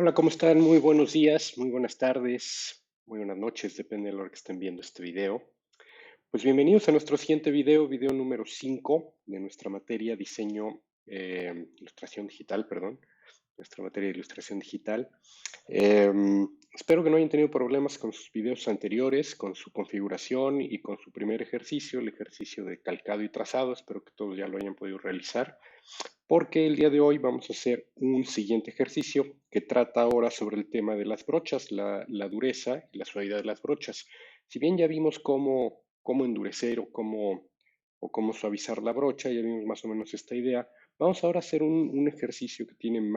Hola, ¿cómo están? Muy buenos días, muy buenas tardes, muy buenas noches, depende de la hora que estén viendo este video. Pues bienvenidos a nuestro siguiente video, video número 5 de nuestra materia diseño, ilustración digital, perdón, nuestra materia de ilustración digital. Espero que no hayan tenido problemas con sus videos anteriores, con su configuración y con su primer ejercicio, el ejercicio de calcado y trazado. Espero que todos ya lo hayan podido realizar porque el día de hoy vamos a hacer un siguiente ejercicio que trata ahora sobre el tema de las brochas, la dureza y la suavidad de las brochas. Si bien ya vimos cómo endurecer o cómo suavizar la brocha, ya vimos más o menos esta idea, vamos ahora a hacer un ejercicio que tiene en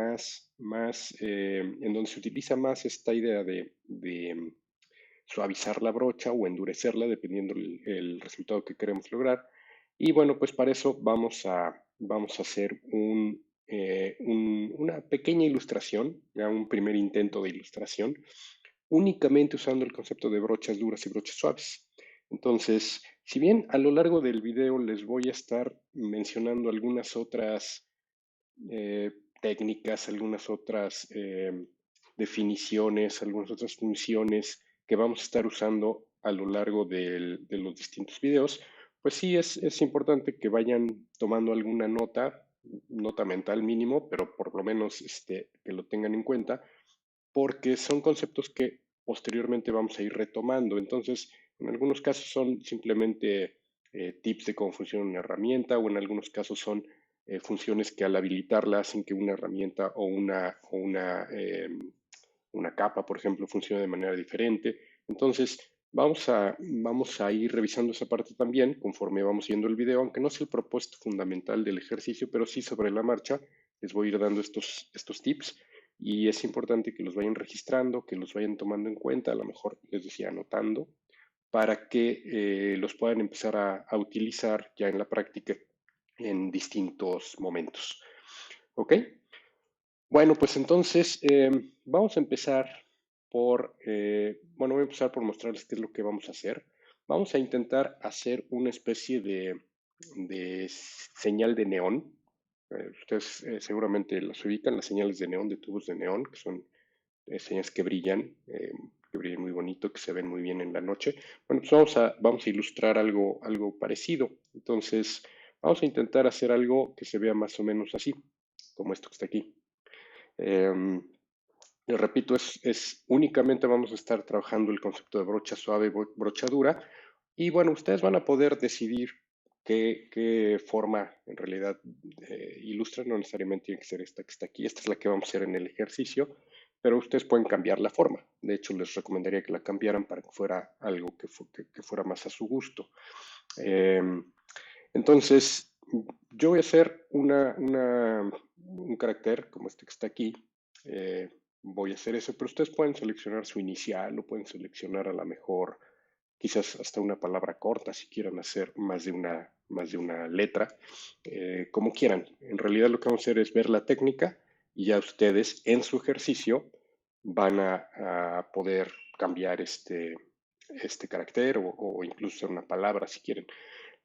donde se utiliza más esta idea de suavizar la brocha o endurecerla, dependiendo el resultado que queremos lograr. Y bueno, pues para eso vamos a hacer una pequeña ilustración, ya un primer intento de ilustración, únicamente usando el concepto de brochas duras y brochas suaves. Entonces, si bien a lo largo del video les voy a estar mencionando algunas otras técnicas, algunas otras definiciones, algunas otras funciones que vamos a estar usando a lo largo de los distintos videos, pues sí es importante que vayan tomando alguna nota mental mínimo, pero por lo menos que lo tengan en cuenta, porque son conceptos que posteriormente vamos a ir retomando. Entonces, en algunos casos son simplemente tips de cómo funciona una herramienta, o en algunos casos son funciones que al habilitarla hacen que una herramienta una capa, por ejemplo, funcione de manera diferente. Entonces, vamos a ir revisando esa parte también conforme vamos viendo el video, aunque no es el propósito fundamental del ejercicio, pero sí sobre la marcha les voy a ir dando estos tips y es importante que los vayan registrando, que los vayan tomando en cuenta, a lo mejor les decía anotando, para que los puedan empezar a utilizar ya en la práctica en distintos momentos. ¿Ok? Bueno, pues entonces vamos a empezar bueno, voy a empezar por mostrarles qué es lo que vamos a hacer. Vamos a intentar hacer una especie de señal de neón. Ustedes seguramente las ubican, las señales de neón, de tubos de neón, que son señales que brillan muy bonito, que se ven muy bien en la noche. Bueno, pues vamos a ilustrar algo parecido. Entonces, vamos a intentar hacer algo que se vea más o menos así, como esto que está aquí. Les repito, únicamente vamos a estar trabajando el concepto de brocha suave, brocha dura, y bueno, ustedes van a poder decidir qué forma en realidad ilustran, no necesariamente tiene que ser esta que está aquí, esta es la que vamos a hacer en el ejercicio, pero ustedes pueden cambiar la forma. De hecho, les recomendaría que la cambiaran para que fuera algo que fuera más a su gusto. Eh, entonces, yo voy a hacer un carácter como este que está aquí. Eh, Voy a hacer eso, pero ustedes pueden seleccionar su inicial o pueden seleccionar a lo mejor quizás hasta una palabra corta si quieren hacer más de una letra, como quieran. En realidad lo que vamos a hacer es ver la técnica y ya ustedes en su ejercicio van a poder cambiar este carácter o incluso hacer una palabra si quieren.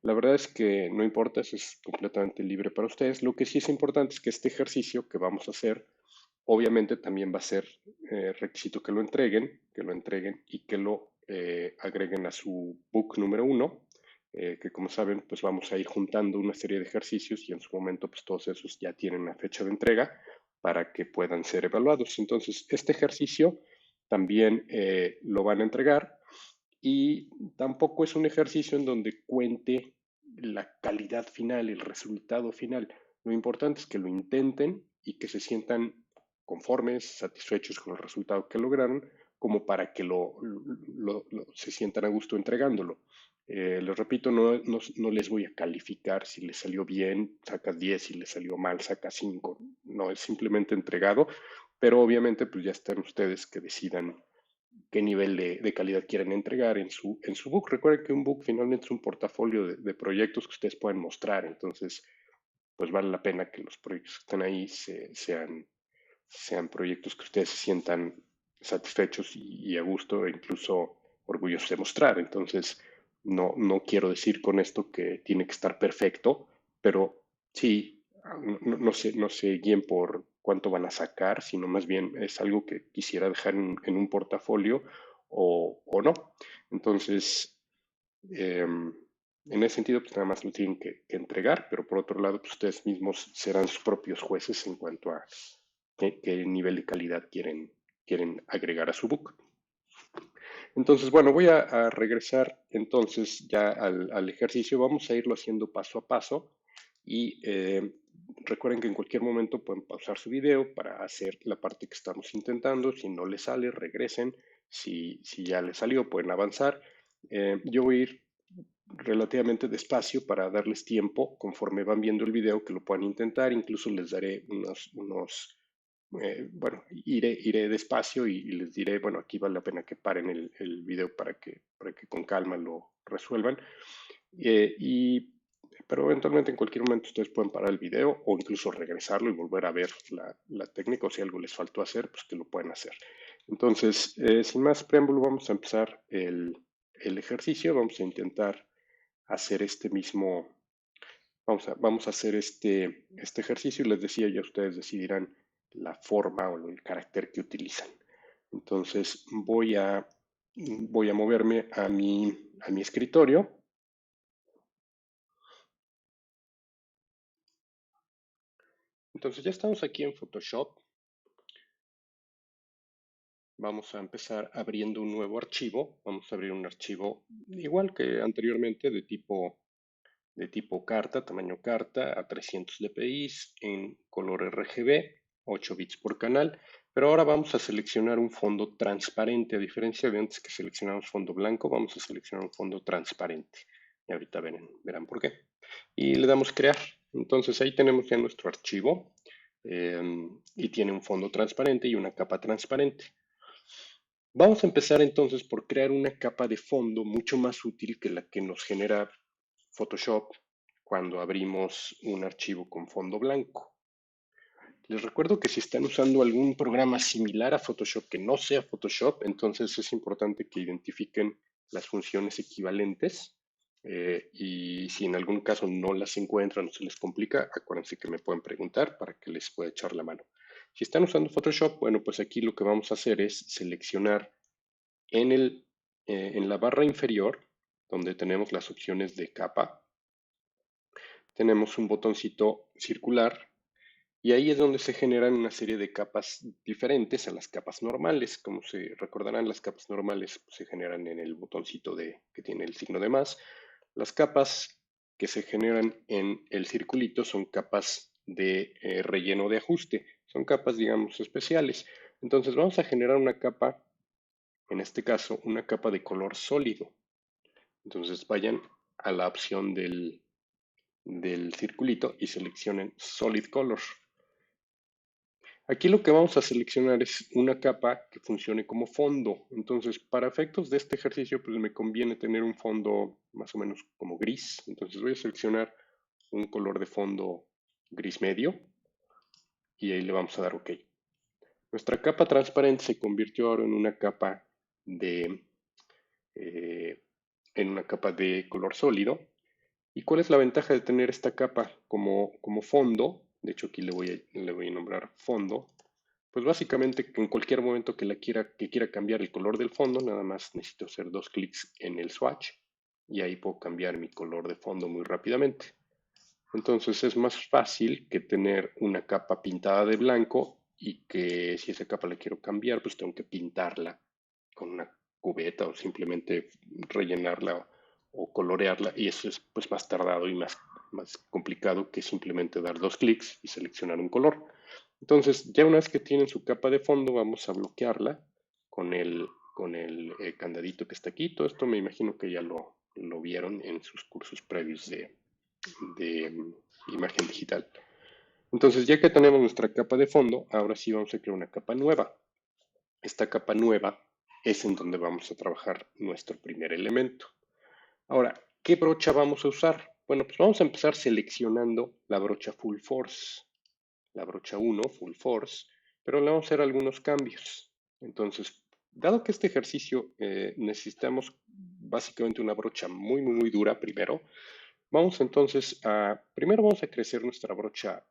La verdad es que no importa, eso es completamente libre para ustedes. Lo que sí es importante es que este ejercicio que vamos a hacer, obviamente también va a ser requisito que lo entreguen y que lo agreguen a su book número 1, que como saben, pues vamos a ir juntando una serie de ejercicios y en su momento, pues todos esos ya tienen una fecha de entrega para que puedan ser evaluados. Entonces, este ejercicio también lo van a entregar y tampoco es un ejercicio en donde cuente la calidad final, el resultado final. Lo importante es que lo intenten y que se sientan conformes, satisfechos con el resultado que lograron, como para que se sientan a gusto entregándolo. Les repito, no les voy a calificar si les salió bien, sacas 10, si les salió mal, sacas 5. No, es simplemente entregado, pero obviamente pues ya están ustedes que decidan qué nivel de calidad quieren entregar en su book. Recuerden que un book finalmente es un portafolio de proyectos que ustedes pueden mostrar, entonces pues vale la pena que los proyectos que están ahí sean proyectos que ustedes se sientan satisfechos y a gusto e incluso orgullosos de mostrar. Entonces, no quiero decir con esto que tiene que estar perfecto, pero sí, no se guíen cuánto van a sacar, sino más bien es algo que quisiera dejar en un portafolio o no. Entonces, en ese sentido, pues nada más lo tienen que entregar, pero por otro lado, pues ustedes mismos serán sus propios jueces en cuanto a qué nivel de calidad quieren agregar a su book. Entonces, bueno, voy a regresar entonces ya al ejercicio. Vamos a irlo haciendo paso a paso y recuerden que en cualquier momento pueden pausar su video para hacer la parte que estamos intentando. Si no les sale, regresen. Si ya les salió, pueden avanzar. Yo voy a ir relativamente despacio para darles tiempo conforme van viendo el video que lo puedan intentar. Incluso les daré bueno, iré despacio y les diré, bueno, aquí vale la pena que paren el video para que con calma lo resuelvan. Pero eventualmente en cualquier momento ustedes pueden parar el video o incluso regresarlo y volver a ver la técnica o si algo les faltó hacer, pues que lo pueden hacer. Entonces, sin más preámbulo, vamos a empezar el ejercicio. Vamos a intentar hacer vamos a hacer este ejercicio y les decía, ya ustedes decidirán la forma o el carácter que utilizan. Entonces voy a moverme a mi escritorio. Entonces ya estamos aquí en Photoshop. Vamos a empezar abriendo un nuevo archivo. Vamos a abrir un archivo igual que anteriormente de tipo carta, tamaño carta, a 300 dpi, en color RGB, 8 bits por canal. Pero ahora vamos a seleccionar un fondo transparente. A diferencia de antes que seleccionamos fondo blanco, vamos a seleccionar un fondo transparente. Y ahorita verán por qué. Y le damos crear. Entonces ahí tenemos ya nuestro archivo. Y tiene un fondo transparente y una capa transparente. Vamos a empezar entonces por crear una capa de fondo mucho más útil que la que nos genera Photoshop cuando abrimos un archivo con fondo blanco. Les recuerdo que si están usando algún programa similar a Photoshop que no sea Photoshop, entonces es importante que identifiquen las funciones equivalentes y si en algún caso no las encuentran o se les complica, acuérdense que me pueden preguntar para que les pueda echar la mano. Si están usando Photoshop, bueno, pues aquí lo que vamos a hacer es seleccionar en la barra inferior, donde tenemos las opciones de capa, tenemos un botoncito circular y ahí es donde se generan una serie de capas diferentes a las capas normales. Como se recordarán, las capas normales se generan en el botoncito que tiene el signo de más. Las capas que se generan en el circulito son capas de relleno de ajuste. Son capas, digamos, especiales. Entonces vamos a generar una capa, en este caso, una capa de color sólido. Entonces vayan a la opción del circulito y seleccionen Solid Color. Aquí lo que vamos a seleccionar es una capa que funcione como fondo. Entonces, para efectos de este ejercicio, pues me conviene tener un fondo más o menos como gris. Entonces voy a seleccionar un color de fondo gris medio y ahí le vamos a dar OK. Nuestra capa transparente se convirtió ahora de, eh, en una capa de color sólido. ¿Y cuál es la ventaja de tener esta capa como fondo? De hecho, aquí le voy a nombrar fondo. Pues básicamente que en cualquier momento que quiera cambiar el color del fondo, nada más necesito hacer 2 clics en el swatch y ahí puedo cambiar mi color de fondo muy rápidamente. Entonces es más fácil que tener una capa pintada de blanco y que si esa capa la quiero cambiar, pues tengo que pintarla con una cubeta o simplemente rellenarla o colorearla y eso es pues más tardado y más complicado que simplemente dar 2 clics y seleccionar un color. Entonces, ya una vez que tienen su capa de fondo, vamos a bloquearla con el candadito que está aquí. Todo esto me imagino que ya lo vieron en sus cursos previos de imagen digital. Entonces, ya que tenemos nuestra capa de fondo, ahora sí vamos a crear una capa nueva. Esta capa nueva es en donde vamos a trabajar nuestro primer elemento. Ahora, ¿qué brocha vamos a usar? Bueno, pues vamos a empezar seleccionando la brocha Full Force, la brocha 1, Full Force, pero le vamos a hacer algunos cambios. Entonces, dado que este ejercicio necesitamos básicamente una brocha muy, muy, muy dura primero, primero vamos a crecer nuestra brocha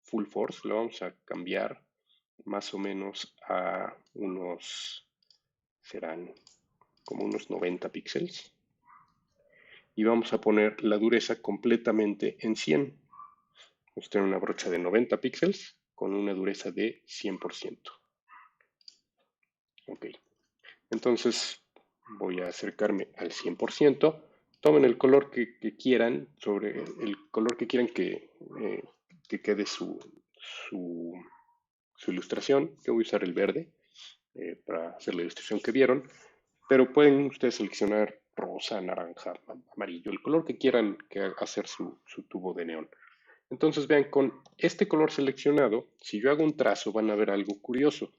Full Force, la vamos a cambiar más o menos a unos, serán como unos 90 píxeles. Y vamos a poner la dureza completamente en 100. Vamos a tener una brocha de 90 píxeles con una dureza de 100%. Ok, entonces voy a acercarme al 100%. Tomen el color que quieran, sobre el color que quieran que quede su, su ilustración. Yo voy a usar el verde para hacer la ilustración que vieron, pero pueden ustedes seleccionar rosa, naranja, amarillo, el color que quieran que hacer su tubo de neón. Entonces vean, con este color seleccionado, si yo hago un trazo van a ver algo curioso.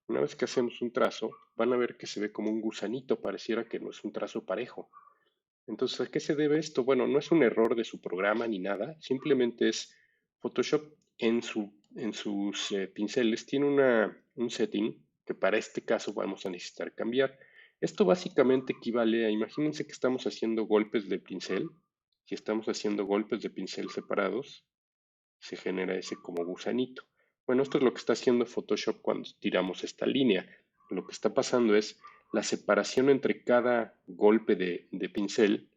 Una vez que hacemos un trazo, van a ver que se ve como un gusanito, pareciera que no es un trazo parejo. Entonces, ¿a qué se debe esto? Bueno, no es un error de su programa ni nada, simplemente es Photoshop en sus pinceles tiene un setting que para este caso vamos a necesitar cambiar. Esto básicamente equivale a, imagínense que estamos haciendo golpes de pincel. Si estamos haciendo golpes de pincel separados, se genera ese como gusanito. Bueno, esto es lo que está haciendo Photoshop cuando tiramos esta línea. Lo que está pasando es la separación entre cada golpe de pincel,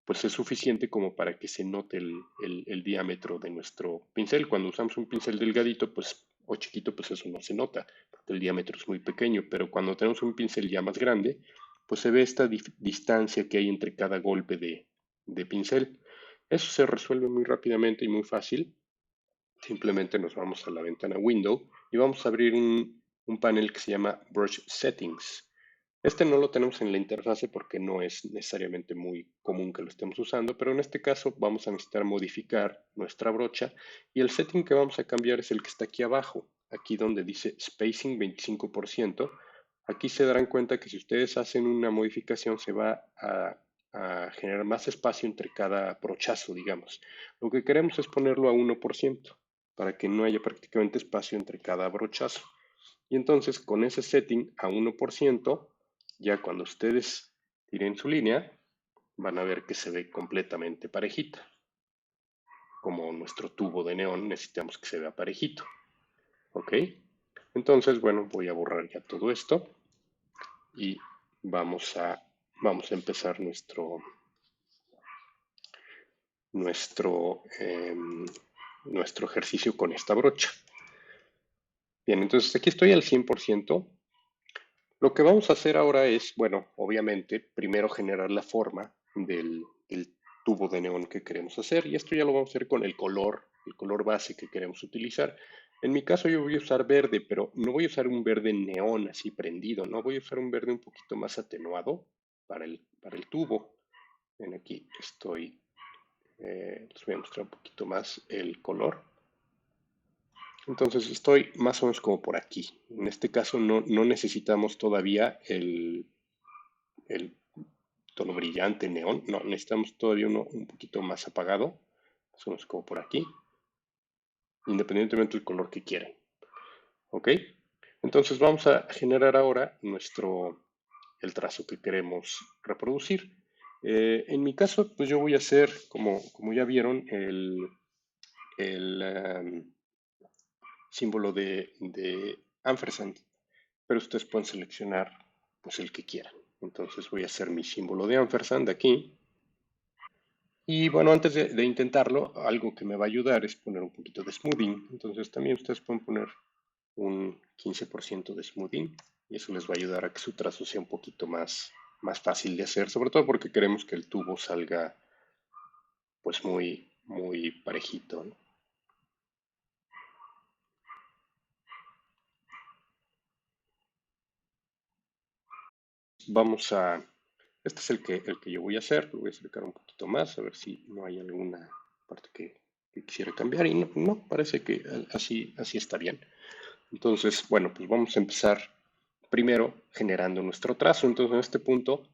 pues es suficiente como para que se note el diámetro de nuestro pincel. Cuando usamos un pincel delgadito, pues, o chiquito, pues eso no se nota, porque el diámetro es muy pequeño, pero cuando tenemos un pincel ya más grande, pues se ve esta distancia que hay entre cada golpe de pincel. Eso se resuelve muy rápidamente y muy fácil. Simplemente nos vamos a la ventana Window y vamos a abrir un panel que se llama Brush Settings. Este no lo tenemos en la interfase porque no es necesariamente muy común que lo estemos usando, pero en este caso vamos a necesitar modificar nuestra brocha y el setting que vamos a cambiar es el que está aquí abajo, aquí donde dice Spacing 25%. Aquí se darán cuenta que si ustedes hacen una modificación se va a generar más espacio entre cada brochazo, digamos. Lo que queremos es ponerlo a 1% para que no haya prácticamente espacio entre cada brochazo. Y entonces con ese setting a 1%, ya cuando ustedes tiren su línea, van a ver que se ve completamente parejita. Como nuestro tubo de neón necesitamos que se vea parejito. ¿Ok? Entonces, bueno, voy a borrar ya todo esto y vamos a, vamos a empezar nuestro, eh, nuestro ejercicio con esta brocha. Bien, entonces aquí estoy al 100%. Lo que vamos a hacer ahora es, bueno, obviamente, primero generar la forma del tubo de neón que queremos hacer y esto ya lo vamos a hacer con el color base que queremos utilizar. En mi caso yo voy a usar verde, pero no voy a usar un verde neón así prendido, no, voy a usar un verde un poquito más atenuado para el tubo. Ven aquí, les voy a mostrar un poquito más el color. Entonces estoy más o menos como por aquí. En este caso no necesitamos todavía el tono brillante, neón. No, necesitamos todavía uno un poquito más apagado. Más o menos como por aquí, independientemente del color que quieran. ¿Ok? Entonces vamos a generar ahora el trazo que queremos reproducir. En mi caso, pues yo voy a hacer, como ya vieron, el símbolo de ampersand, pero ustedes pueden seleccionar pues el que quieran. Entonces voy a hacer mi símbolo de ampersand aquí. Y bueno, antes de intentarlo, algo que me va a ayudar es poner un poquito de smoothing. Entonces también ustedes pueden poner un 15% de smoothing y eso les va a ayudar a que su trazo sea un poquito más fácil de hacer, sobre todo porque queremos que el tubo salga pues muy parejito, ¿no? Vamos a, este es el que yo voy a hacer, lo voy a acercar un poquito más, a ver si no hay alguna parte que quisiera cambiar y no, parece que así está bien. Entonces, bueno, pues vamos a empezar primero generando nuestro trazo. Entonces, en este punto,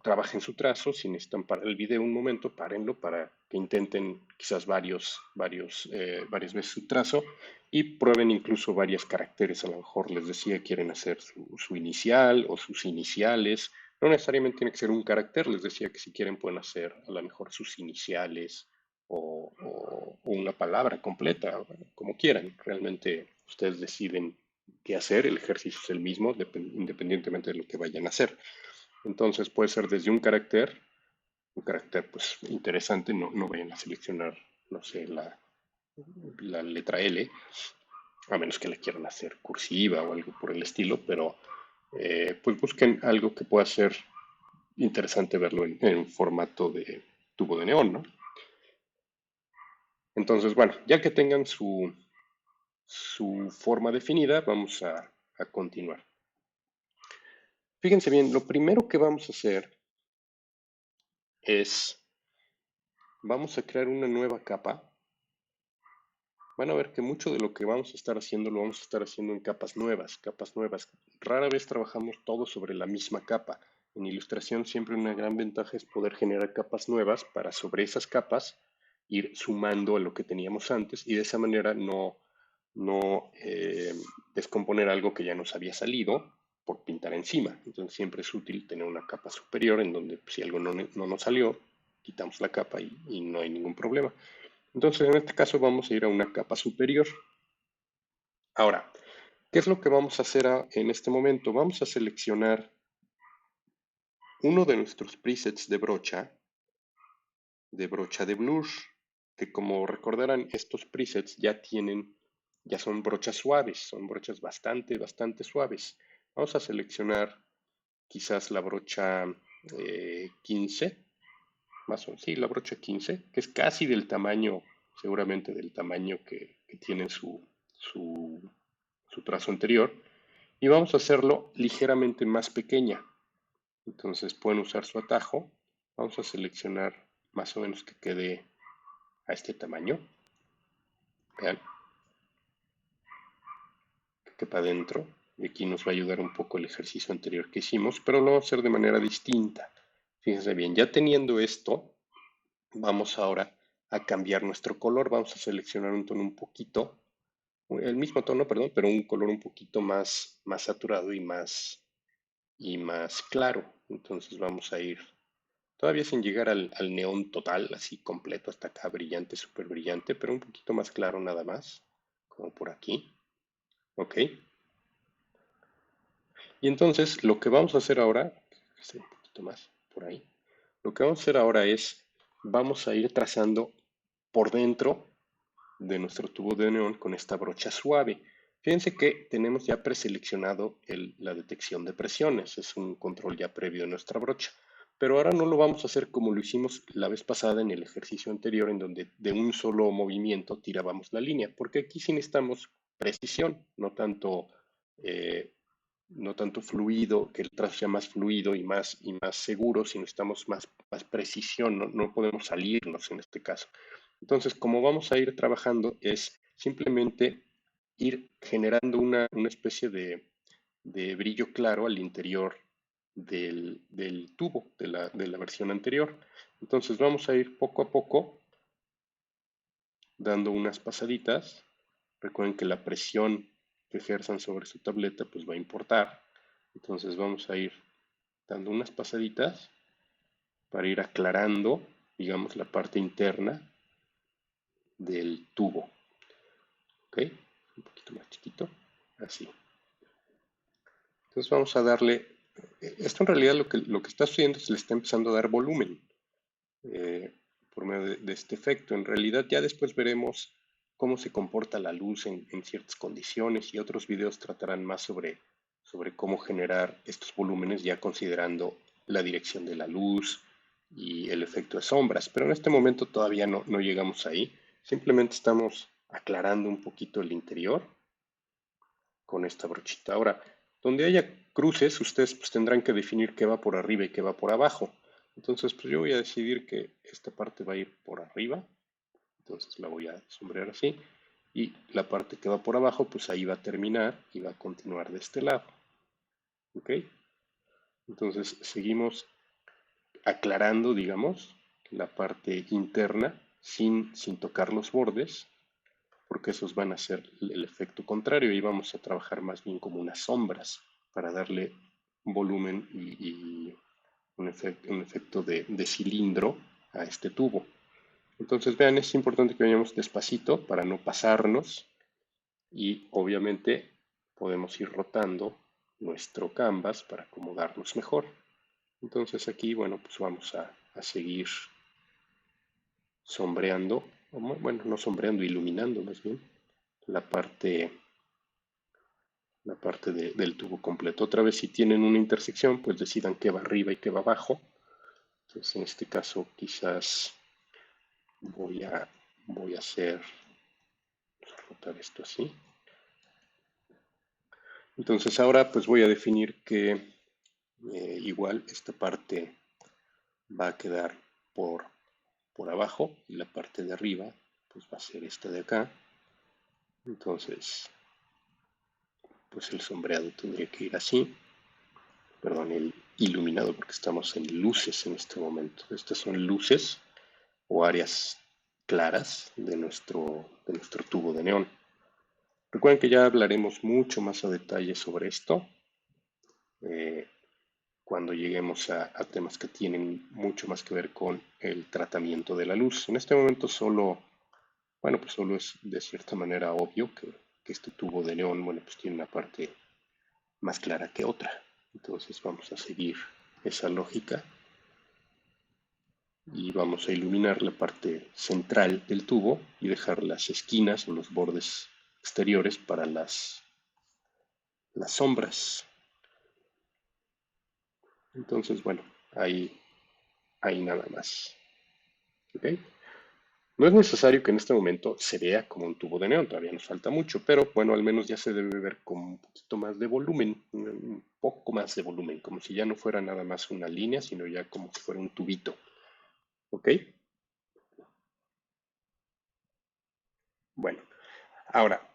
trabajen su trazo. Si necesitan parar el video un momento, párenlo para que intenten quizás varias veces su trazo y prueben incluso varios caracteres. A lo mejor les decía, quieren hacer su inicial o sus iniciales. No necesariamente tiene que ser un carácter. Les decía que si quieren pueden hacer a lo mejor sus iniciales o una palabra completa, como quieran. Realmente ustedes deciden qué hacer, el ejercicio es el mismo, independientemente de lo que vayan a hacer. Entonces puede ser desde un carácter pues interesante, no vayan a seleccionar, no sé, la letra L, a menos que la quieran hacer cursiva o algo por el estilo, pero pues busquen algo que pueda ser interesante verlo en formato de tubo de neón, ¿no? Entonces, bueno, ya que tengan su forma definida, vamos a continuar. Fíjense bien, lo primero que vamos a hacer es, vamos a crear una nueva capa. Van a ver que mucho de lo que vamos a estar haciendo lo vamos a estar haciendo en capas nuevas, capas nuevas. Rara vez trabajamos todo sobre la misma capa. En ilustración siempre una gran ventaja es poder generar capas nuevas para sobre esas capas ir sumando a lo que teníamos antes y de esa manera no descomponer algo que ya nos había salido por pintar encima. Entonces siempre es útil tener una capa superior en donde pues, si algo no nos salió, quitamos la capa y no hay ningún problema. Entonces, en este caso vamos a ir a una capa superior. Ahora, ¿qué es lo que vamos a hacer en este momento? Vamos a seleccionar uno de nuestros presets de brocha de blur, que como recordarán, estos presets ya son brochas suaves, son brochas bastante suaves. Vamos a seleccionar quizás la brocha 15, más o menos, sí, la brocha 15, que es casi del tamaño, seguramente del tamaño que tiene su trazo anterior, y vamos a hacerlo ligeramente más pequeña. Entonces pueden usar su atajo. Vamos a seleccionar más o menos que quede a este tamaño. Vean, que quepa adentro. Y aquí nos va a ayudar un poco el ejercicio anterior que hicimos, pero lo vamos a hacer de manera distinta. Fíjense bien, ya teniendo esto, vamos ahora a cambiar nuestro color. Vamos a seleccionar un tono un poquito, el mismo tono, perdón, pero un color un poquito más saturado y más claro. Entonces vamos a ir todavía sin llegar al neón total, así completo hasta acá, brillante, súper brillante, pero un poquito más claro nada más, como por aquí. ¿Ok? Y entonces lo que vamos a hacer ahora, un poquito más por ahí, lo que vamos a hacer ahora es, vamos a ir trazando por dentro de nuestro tubo de neón con esta brocha suave. Fíjense que tenemos ya preseleccionado la detección de presiones, es un control ya previo de nuestra brocha. Pero ahora no lo vamos a hacer como lo hicimos la vez pasada en el ejercicio anterior, en donde de un solo movimiento tirábamos la línea, porque aquí sí necesitamos precisión, eh, no tanto fluido, que el trazo sea más fluido y más seguro, sino necesitamos más precisión, no podemos salirnos en este caso. Entonces, como vamos a ir trabajando es simplemente ir generando una especie de brillo claro al interior del tubo de la versión anterior. Entonces vamos a ir poco a poco dando unas pasaditas. Recuerden que la presión que ejerzan sobre su tableta pues va a importar. Entonces vamos a ir dando unas pasaditas para ir aclarando, digamos, la parte interna del tubo. ¿Ok? Un poquito más chiquito, así. Entonces vamos a darle, esto en realidad lo que está sucediendo es que le está empezando a dar volumen eh, por medio de este efecto. En realidad ya después veremos cómo se comporta la luz en ciertas condiciones y otros videos tratarán más sobre cómo generar estos volúmenes ya considerando la dirección de la luz y el efecto de sombras. Pero en este momento todavía no llegamos ahí. Simplemente estamos aclarando un poquito el interior con esta brochita. Ahora, donde haya cruces, ustedes pues tendrán que definir qué va por arriba y qué va por abajo. Entonces, pues yo voy a decidir que esta parte va a ir por arriba. Entonces la voy a sombrear así. Y la parte que va por abajo, pues ahí va a terminar y va a continuar de este lado. ¿Ok? Entonces seguimos aclarando, digamos, la parte interna sin tocar los bordes, porque esos van a ser el efecto contrario y vamos a trabajar más bien como unas sombras para darle volumen y un efecto de cilindro a este tubo. Entonces, vean, es importante que vayamos despacito para no pasarnos y obviamente podemos ir rotando nuestro canvas para acomodarnos mejor. Entonces aquí, bueno, pues vamos a seguir sombreando, bueno, no sombreando, iluminando más bien, la parte, del tubo completo. Otra vez, si tienen una intersección, pues decidan qué va arriba y qué va abajo. Entonces, en este caso, quizás voy a, voy a hacer, rotar esto así. Entonces, ahora pues voy a definir que igual esta parte va a quedar por, por abajo y la parte de arriba pues va a ser esta de acá. Entonces, pues el sombreado tendría que ir así, perdón, el iluminado porque estamos en luces en este momento. Estas son luces o áreas claras de nuestro tubo de neón. Recuerden que ya hablaremos mucho más a detalle sobre esto eh, cuando lleguemos a temas que tienen mucho más que ver con el tratamiento de la luz. En este momento solo, bueno, pues solo es de cierta manera obvio que este tubo de neón, bueno, pues tiene una parte más clara que otra. Entonces vamos a seguir esa lógica y vamos a iluminar la parte central del tubo y dejar las esquinas o los bordes exteriores para las sombras. Entonces, bueno, ahí nada más. ¿Ok? No es necesario que en este momento se vea como un tubo de neón, todavía nos falta mucho, pero bueno, al menos ya se debe ver con un poquito más de volumen, un poco más de volumen, como si ya no fuera nada más una línea, sino ya como si fuera un tubito. ¿Ok? Bueno, ahora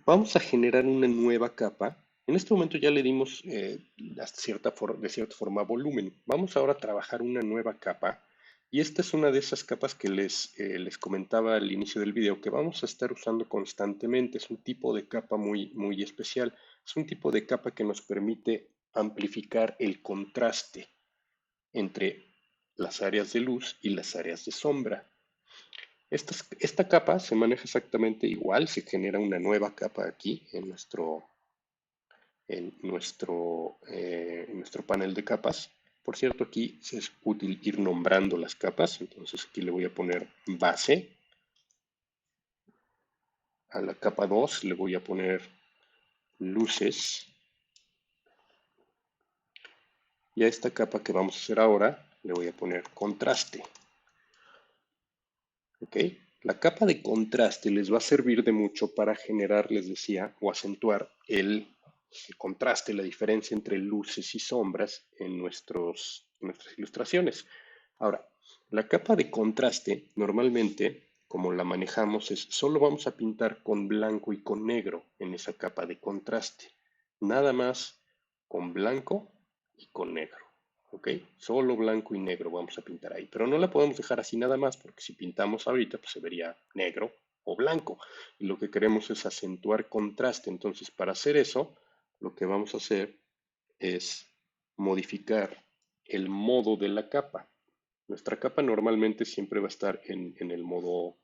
vamos a generar una nueva capa. En este momento ya le dimos de cierta forma volumen. Vamos ahora a trabajar una nueva capa. Y esta es una de esas capas que les comentaba al inicio del video que vamos a estar usando constantemente. Es un tipo de capa muy, muy especial. Es un tipo de capa que nos permite amplificar el contraste entre las áreas de luz y las áreas de sombra. Esta capa se maneja exactamente igual, se genera una nueva capa aquí en nuestro panel de capas. Por cierto, aquí es útil ir nombrando las capas, entonces aquí le voy a poner base, a la capa 2 le voy a poner luces y a esta capa que vamos a hacer ahora le voy a poner contraste. ¿Ok? La capa de contraste les va a servir de mucho para generar, les decía, o acentuar el contraste, la diferencia entre luces y sombras en nuestras ilustraciones. Ahora, la capa de contraste normalmente, como la manejamos, es solo vamos a pintar con blanco y con negro en esa capa de contraste. Nada más con blanco y con negro. ¿Ok? Solo blanco y negro vamos a pintar ahí, pero no la podemos dejar así nada más porque si pintamos ahorita pues se vería negro o blanco y lo que queremos es acentuar contraste. Entonces, para hacer eso, lo que vamos a hacer es modificar el modo de la capa. Nuestra capa normalmente siempre va a estar en el modo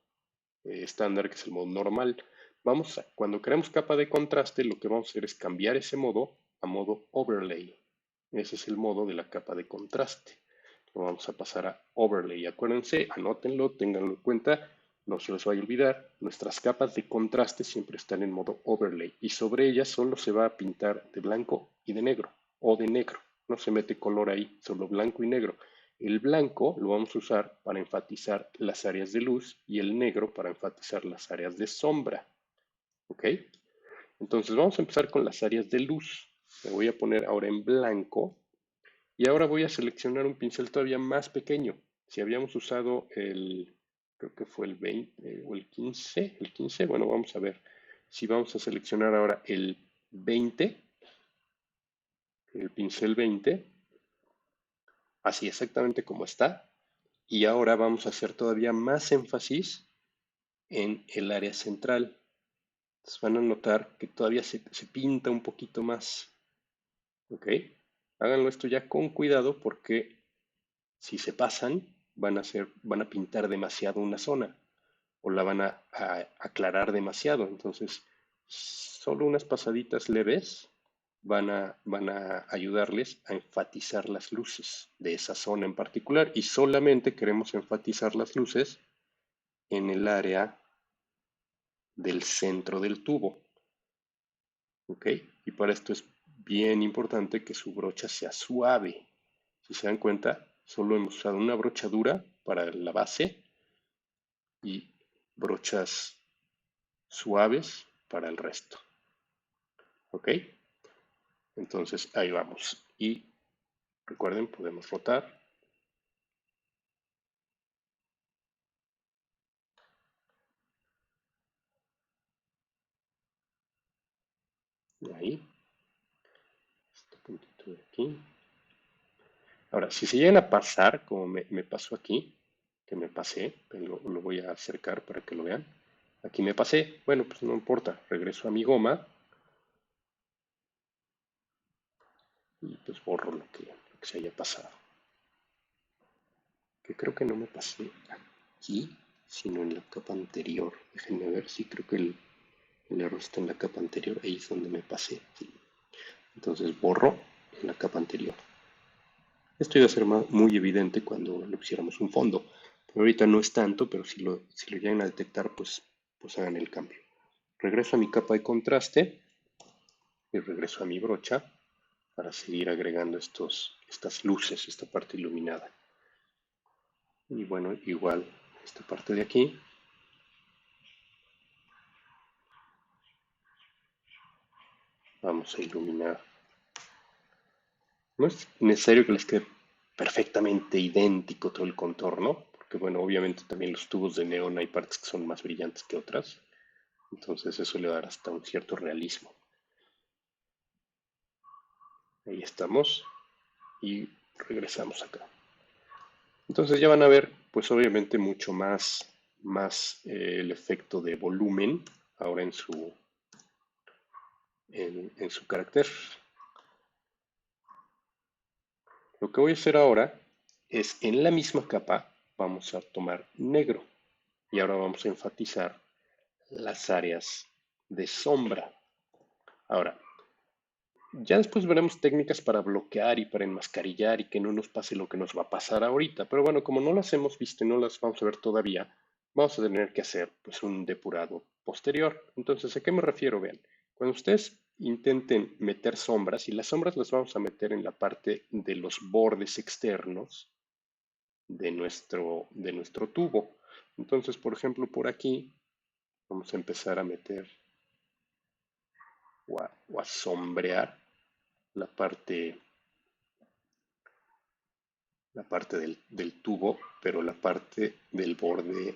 estándar, que es el modo normal. Cuando creamos capa de contraste, lo que vamos a hacer es cambiar ese modo a modo overlay. Ese es el modo de la capa de contraste. Lo vamos a pasar a overlay. Acuérdense, anótenlo, ténganlo en cuenta, no se les vaya a olvidar. Nuestras capas de contraste siempre están en modo overlay y sobre ellas solo se va a pintar de blanco y de negro o de negro. No se mete color ahí, solo blanco y negro. El blanco lo vamos a usar para enfatizar las áreas de luz y el negro para enfatizar las áreas de sombra. ¿Ok? Entonces vamos a empezar con las áreas de luz. Me voy a poner ahora en blanco y ahora voy a seleccionar un pincel todavía más pequeño. Si habíamos usado creo que fue el 20 o el 15, bueno, vamos a ver. Si vamos a seleccionar ahora el 20, el pincel 20, así exactamente como está. Y ahora vamos a hacer todavía más énfasis en el área central. Entonces van a notar que todavía se pinta un poquito más. ¿Ok? Háganlo esto ya con cuidado porque si se pasan, van a pintar demasiado una zona o la van aclarar demasiado. Entonces, solo unas pasaditas leves van a ayudarles a enfatizar las luces de esa zona en particular y solamente queremos enfatizar las luces en el área del centro del tubo. ¿Ok? Y para esto es bien importante que su brocha sea suave. Si se dan cuenta, solo hemos usado una brochadura para la base y brochas suaves para el resto. ¿Ok? Entonces ahí vamos. Y recuerden, podemos rotar. Ahí, este puntito de aquí. Ahora, si se llegan a pasar, como me pasó aquí, que me pasé, lo voy a acercar para que lo vean. Aquí me pasé, bueno, pues no importa, regreso a mi goma y pues borro lo que se haya pasado. Que creo que no me pasé aquí, sino en la capa anterior. Déjenme ver si creo que el error está en la capa anterior, ahí es donde me pasé. Sí. Entonces borro en la capa anterior. Esto iba a ser muy evidente cuando le pusiéramos un fondo. Pero ahorita no es tanto, pero si lo llegan a detectar, pues hagan el cambio. Regreso a mi capa de contraste y regreso a mi brocha para seguir agregando estas luces, esta parte iluminada. Y bueno, igual esta parte de aquí, vamos a iluminar. No es necesario que les quede perfectamente idéntico todo el contorno, porque bueno, obviamente también los tubos de neón hay partes que son más brillantes que otras, entonces eso le da hasta un cierto realismo. Ahí estamos y regresamos acá. Entonces ya van a ver, pues obviamente mucho más el efecto de volumen ahora en su carácter. Lo que voy a hacer ahora es en la misma capa vamos a tomar negro y ahora vamos a enfatizar las áreas de sombra. Ahora, ya después veremos técnicas para bloquear y para enmascarillar y que no nos pase lo que nos va a pasar ahorita. Pero bueno, como no las hemos visto y no las vamos a ver todavía, vamos a tener que hacer pues un depurado posterior. Entonces, ¿a qué me refiero? Vean, cuando ustedes intenten meter sombras, y las sombras las vamos a meter en la parte de los bordes externos de nuestro tubo. Entonces, por ejemplo, por aquí vamos a empezar a meter o a sombrear la parte del tubo, pero la parte del borde,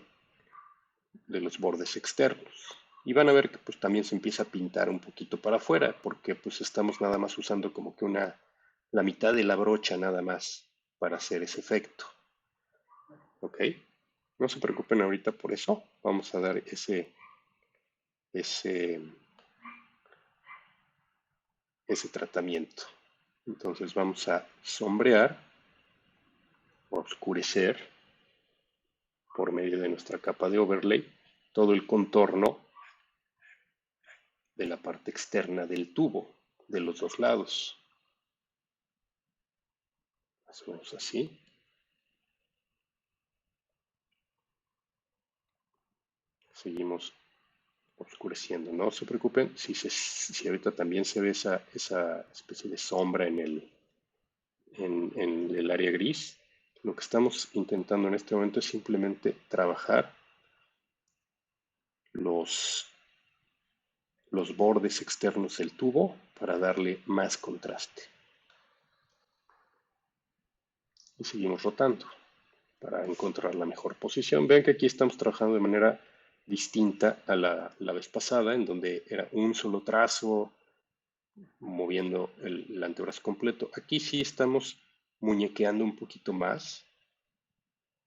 de los bordes externos. Y van a ver que pues también se empieza a pintar un poquito para afuera, porque pues estamos nada más usando como que la mitad de la brocha nada más para hacer ese efecto. ¿Ok? No se preocupen ahorita por eso. Vamos a dar ese, ese tratamiento. Entonces vamos a sombrear o oscurecer por medio de nuestra capa de overlay todo el contorno de la parte externa del tubo, de los dos lados. Hacemos así. Seguimos oscureciendo. No se preocupen si ahorita también se ve esa especie de sombra en el área gris. Lo que estamos intentando en este momento es simplemente trabajar los, los bordes externos del tubo para darle más contraste. Y seguimos rotando para encontrar la mejor posición. Vean que aquí estamos trabajando de manera distinta a la vez pasada, en donde era un solo trazo moviendo el antebrazo completo. Aquí sí estamos muñequeando un poquito más,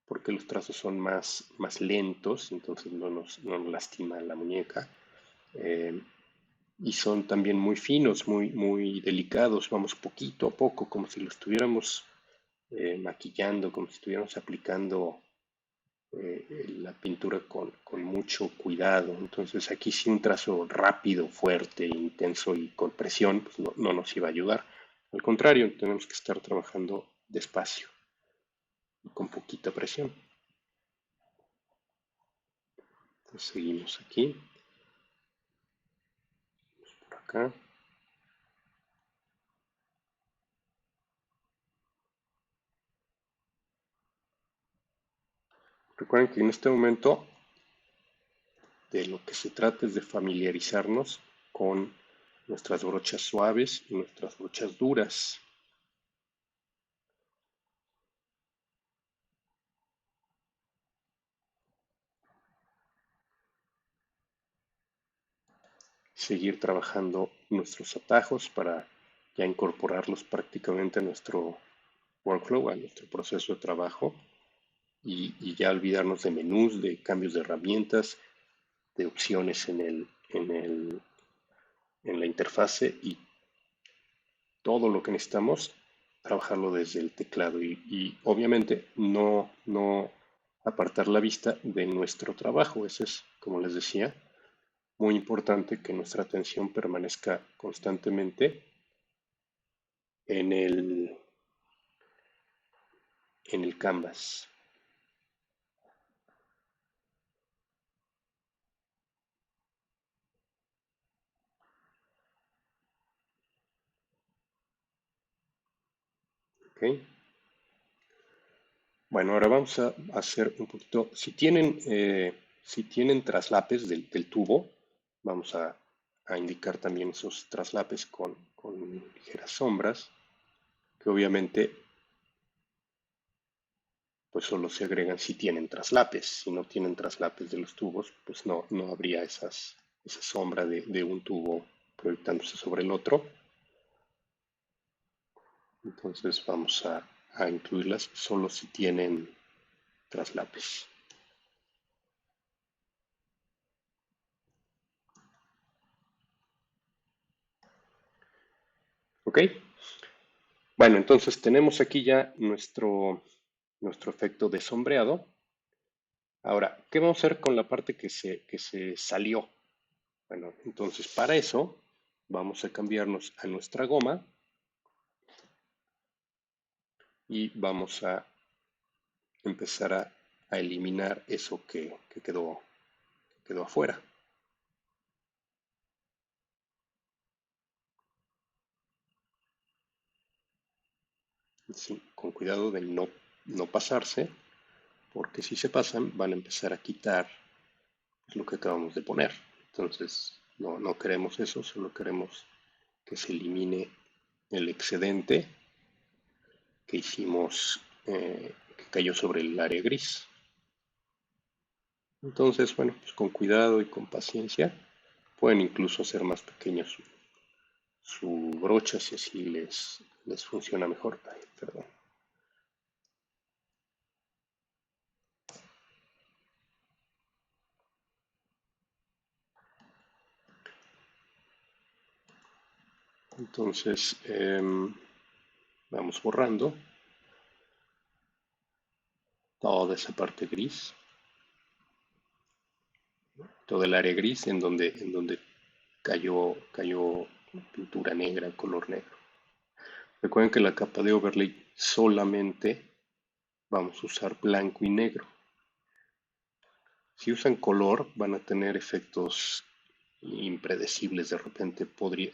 porque los trazos son más lentos, entonces no nos lastima la muñeca. Eh, y son también muy finos, muy delicados, vamos poquito a poco, como si lo estuviéramos maquillando, como si estuviéramos aplicando la pintura con mucho cuidado. Entonces aquí sí un trazo rápido, fuerte, intenso y con presión, pues no nos iba a ayudar. Al contrario, tenemos que estar trabajando despacio y con poquita presión. Entonces seguimos aquí, por acá. Recuerden que en este momento de lo que se trata es de familiarizarnos con nuestras brochas suaves y nuestras brochas duras. Seguir trabajando nuestros atajos para ya incorporarlos prácticamente a nuestro workflow, a nuestro proceso de trabajo y ya olvidarnos de menús, de cambios de herramientas, de opciones en la interfase y todo lo que necesitamos trabajarlo desde el teclado y obviamente no apartar la vista de nuestro trabajo. Eso es, como les decía, muy importante que nuestra atención permanezca constantemente en el canvas. ¿Ok? Bueno, ahora vamos a hacer un poquito, si tienen traslapes del tubo, vamos a indicar también esos traslapes con ligeras sombras, que obviamente pues solo se agregan si tienen traslapes. Si no tienen traslapes de los tubos, pues no habría esa sombra de un tubo proyectándose sobre el otro. Entonces vamos a incluirlas solo si tienen traslapes. ¿Ok? Bueno, entonces tenemos aquí ya nuestro efecto de sombreado. Ahora, ¿qué vamos a hacer con la parte que se salió? Bueno, entonces para eso vamos a cambiarnos a nuestra goma y vamos a empezar a eliminar eso que quedó afuera. Sí, con cuidado de no pasarse, porque si se pasan van a empezar a quitar lo que acabamos de poner. Entonces, no queremos eso, solo queremos que se elimine el excedente que hicimos, que cayó sobre el área gris. Entonces, bueno, pues con cuidado y con paciencia, pueden incluso hacer más pequeña su brocha si así les funciona mejor. Ay, perdón. Entonces, vamos borrando toda esa parte gris, todo el área gris en donde cayó pintura negra, color negro. Recuerden que la capa de overlay solamente vamos a usar blanco y negro. Si usan color van a tener efectos impredecibles de repente.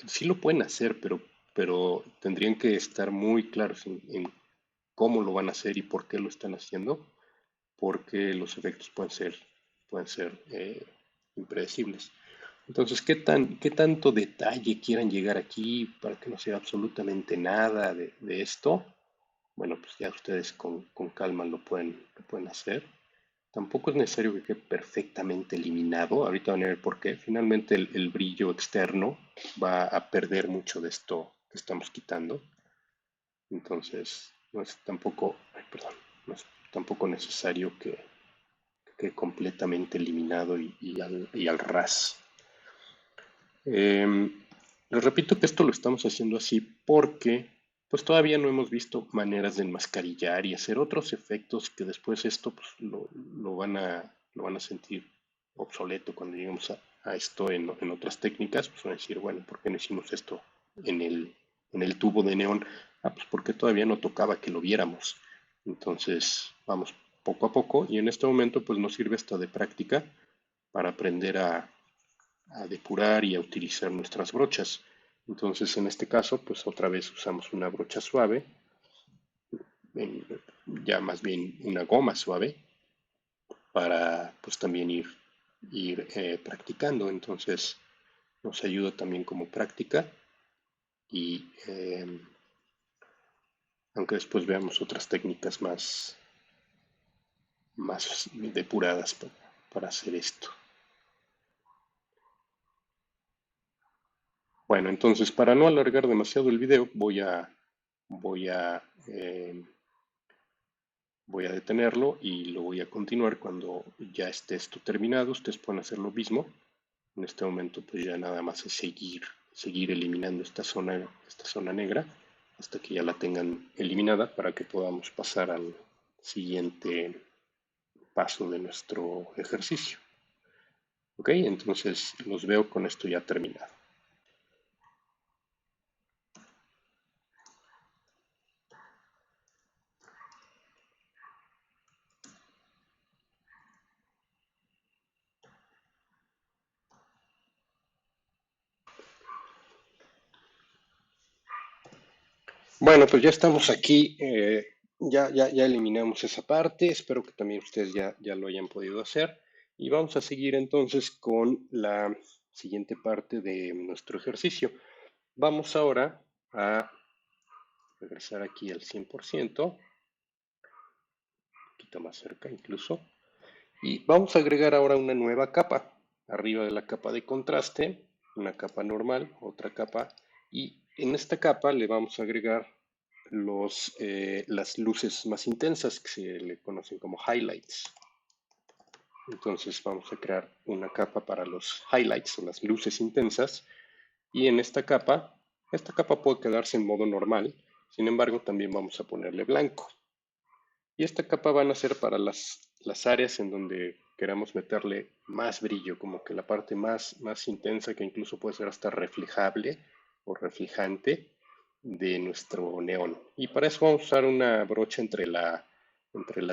Sí lo pueden hacer, pero tendrían que estar muy claros en cómo lo van a hacer y por qué lo están haciendo, porque los efectos pueden ser impredecibles. Entonces, ¿qué tanto detalle quieran llegar aquí para que no sea absolutamente nada de esto? Bueno, pues ya ustedes con calma lo pueden hacer. Tampoco es necesario que quede perfectamente eliminado. Ahorita van a ver por qué. Finalmente el brillo externo va a perder mucho de esto que estamos quitando. Entonces, no es tampoco, ay, perdón, no es tampoco necesario que quede completamente eliminado y al ras. Les repito que esto lo estamos haciendo así porque pues todavía no hemos visto maneras de enmascarillar y hacer otros efectos que después esto pues, lo van a sentir obsoleto cuando lleguemos a esto en otras técnicas, pues van a decir, bueno, ¿por qué no hicimos esto en en el tubo de neón? Ah, pues porque todavía no tocaba que lo viéramos. Entonces, vamos poco a poco y en este momento pues nos sirve esto de práctica para aprender a depurar y a utilizar nuestras brochas. Entonces, en este caso, pues otra vez usamos una brocha suave, en- ya más bien una goma suave, para pues también ir practicando. Entonces, nos ayuda también como práctica y aunque después veamos otras técnicas más depuradas para hacer esto. Bueno, entonces para no alargar demasiado el video, voy a voy a detenerlo y lo voy a continuar cuando ya esté esto terminado. Ustedes pueden hacer lo mismo. En este momento pues ya nada más es seguir eliminando esta zona negra hasta que ya la tengan eliminada para que podamos pasar al siguiente paso de nuestro ejercicio. Ok, entonces los veo con esto ya terminado. Bueno, pues ya estamos aquí. Ya eliminamos esa parte. Espero que también ustedes ya lo hayan podido hacer. Y vamos a seguir entonces con la siguiente parte de nuestro ejercicio. Vamos ahora a regresar aquí al 100%, un poquito más cerca incluso. Y vamos a agregar ahora una nueva capa. Arriba de la capa de contraste, una capa normal, otra capa. Y en esta capa le vamos a agregar las luces más intensas que se le conocen como highlights. Entonces vamos a crear una capa para los highlights o las luces intensas. Y en esta capa puede quedarse en modo normal. Sin embargo, también vamos a ponerle blanco. Y esta capa van a ser para las áreas en donde queramos meterle más brillo, como que la parte más intensa que incluso puede ser hasta reflejable o reflejante de nuestro neón. Y para eso vamos a usar una brocha entre la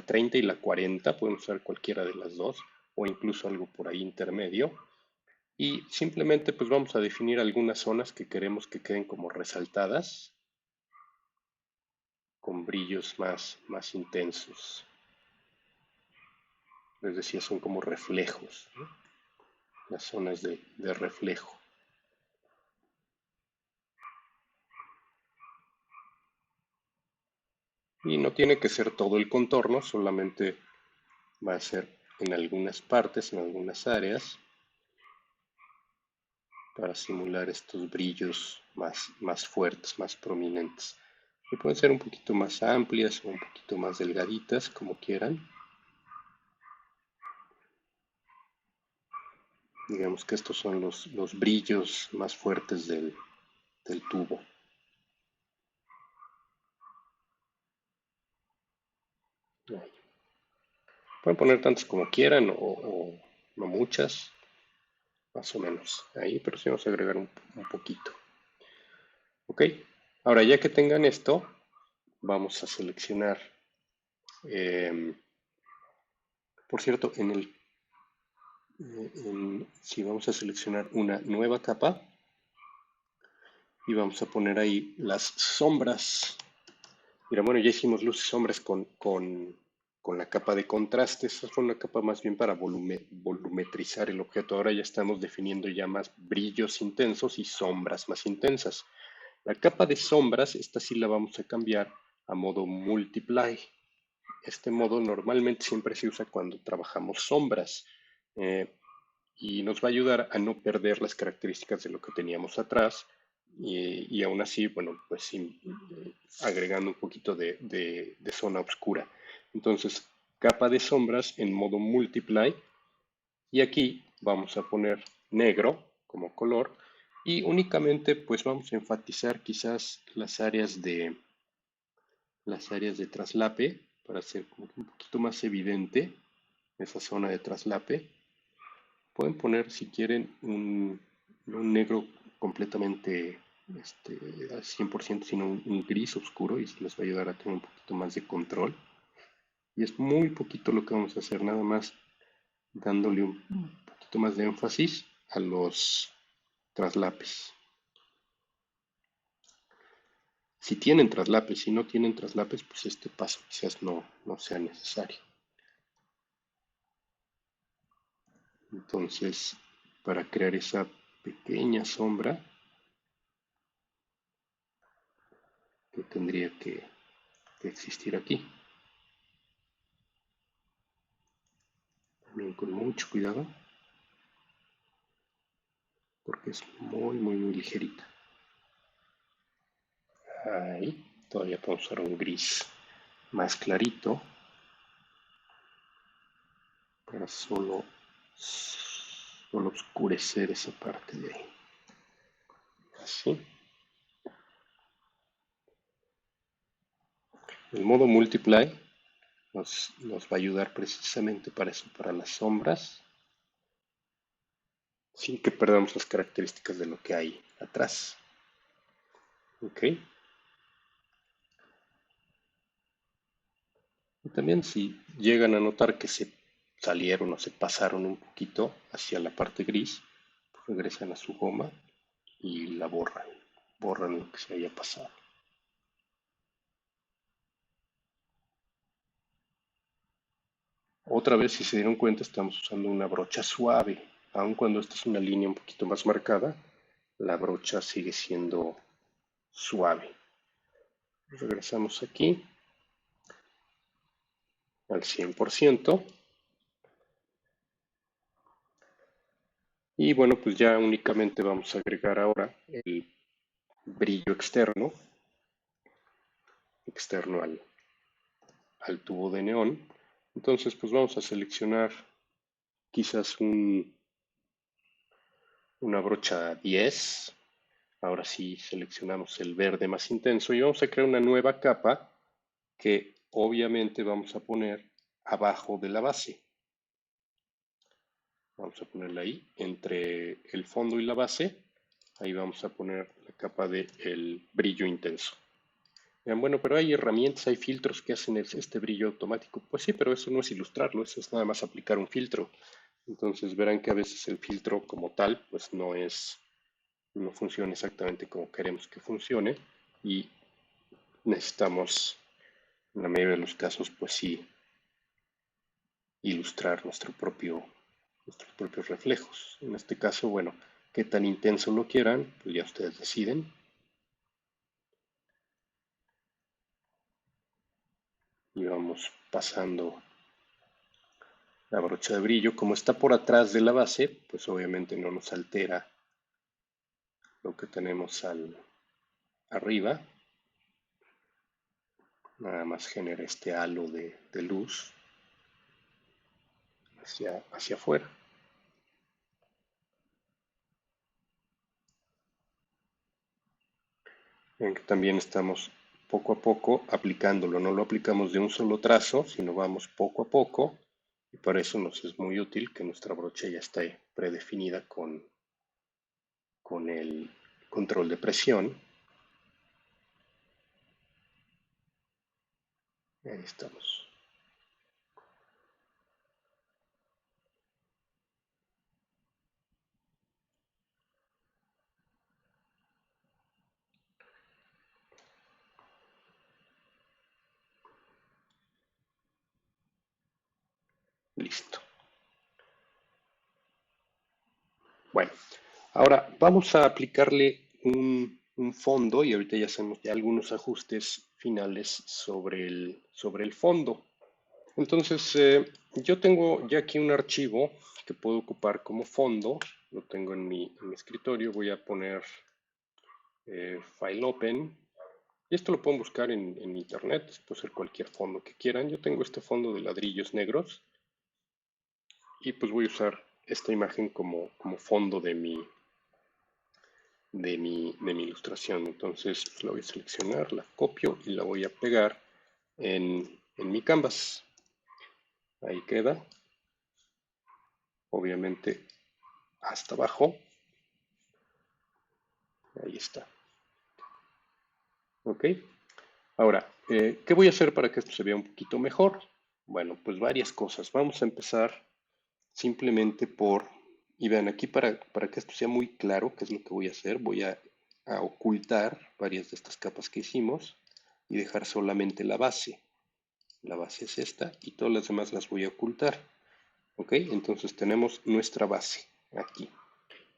30 y la 40, pueden usar cualquiera de las dos o incluso algo por ahí intermedio. Y simplemente pues vamos a definir algunas zonas que queremos que queden como resaltadas con brillos más intensos. Les decía, son como reflejos, ¿no? Las zonas de reflejo. Y no tiene que ser todo el contorno, solamente va a ser en algunas partes, en algunas áreas, para simular estos brillos más fuertes, más prominentes. Y pueden ser un poquito más amplias o un poquito más delgaditas, como quieran. Digamos que estos son los brillos más fuertes del tubo. Ahí. Pueden poner tantas como quieran o no muchas, más o menos ahí, pero sí vamos a agregar un poquito. Ok, ahora ya que tengan esto, vamos a seleccionar, eh, por cierto, si vamos a seleccionar una nueva capa y vamos a poner ahí las sombras. Mira, bueno, ya hicimos luces y sombras con la capa de contraste. Esta fue una capa más bien para volumetrizar el objeto. Ahora ya estamos definiendo ya más brillos intensos y sombras más intensas. La capa de sombras, esta sí la vamos a cambiar a modo multiply. Este modo normalmente siempre se usa cuando trabajamos sombras eh, y nos va a ayudar a no perder las características de lo que teníamos atrás y aún así, bueno, pues sí, agregando un poquito de zona oscura. Entonces, capa de sombras en modo multiply y aquí vamos a poner negro como color y únicamente pues vamos a enfatizar quizás las áreas las áreas de traslape para hacer como que un poquito más evidente esa zona de traslape. Pueden poner, si quieren, un negro completamente al 100%, sino un gris oscuro, y eso les va a ayudar a tener un poquito más de control. Y es muy poquito lo que vamos a hacer, nada más dándole un poquito más de énfasis a los traslapes. Si tienen traslapes, si no tienen traslapes, pues este paso quizás no sea necesario. Entonces, para crear esa pequeña sombra que tendría que existir aquí, también con mucho cuidado, porque es muy ligerita. Ahí, todavía podemos usar un gris más clarito para solo oscurecer esa parte de ahí. Así. El modo Multiply nos va a ayudar precisamente para eso, para las sombras, sin que perdamos las características de lo que hay atrás. ¿Ok? Y también si llegan a notar que se salieron o se pasaron un poquito hacia la parte gris, pues regresan a su goma y la borran lo que se haya pasado. Otra vez, si se dieron cuenta, estamos usando una brocha suave. Aun cuando esta es una línea un poquito más marcada, la brocha sigue siendo suave. Regresamos aquí al 100%. Y bueno, pues ya únicamente vamos a agregar ahora el brillo externo al tubo de neón. Entonces, pues vamos a seleccionar quizás una brocha 10. Ahora sí seleccionamos el verde más intenso y vamos a crear una nueva capa que obviamente vamos a poner abajo de la base. Vamos a ponerla ahí, entre el fondo y la base. Ahí vamos a poner la capa del brillo intenso. Vean, bueno, pero hay herramientas, hay filtros que hacen este brillo automático. Pues sí, pero eso no es ilustrarlo, eso es nada más aplicar un filtro. Entonces verán que a veces el filtro como tal, pues no funciona exactamente como queremos que funcione y necesitamos, en la mayoría de los casos, pues sí, ilustrar nuestros propios reflejos. En este caso, bueno, qué tan intenso lo quieran, pues ya ustedes deciden. Y vamos pasando la brocha de brillo. Como está por atrás de la base, pues obviamente no nos altera lo que tenemos arriba. Nada más genera este halo de luz hacia afuera. En que también estamos poco a poco aplicándolo. No lo aplicamos de un solo trazo, sino vamos poco a poco. Y para eso nos es muy útil que nuestra brocha ya esté predefinida con el control de presión. Ahí estamos. Listo. Bueno, ahora vamos a aplicarle un fondo y ahorita ya hacemos ya algunos ajustes finales sobre el fondo. Entonces, yo tengo ya aquí un archivo que puedo ocupar como fondo. Lo tengo en mi escritorio. Voy a poner File Open. Y esto lo pueden buscar en internet. Puede ser cualquier fondo que quieran. Yo tengo este fondo de ladrillos negros. Y pues voy a usar esta imagen como fondo de mi ilustración. Entonces pues, la voy a seleccionar, la copio y la voy a pegar en mi canvas. Ahí queda, obviamente hasta abajo. Ahí está. ¿Ok? Ahora, ¿qué voy a hacer para que esto se vea un poquito mejor? Bueno, pues varias cosas. Vamos a empezar simplemente y vean aquí para que esto sea muy claro, qué es lo que voy a hacer, voy a ocultar varias de estas capas que hicimos y dejar solamente la base. La base es esta y todas las demás las voy a ocultar. ¿Ok? Entonces tenemos nuestra base aquí.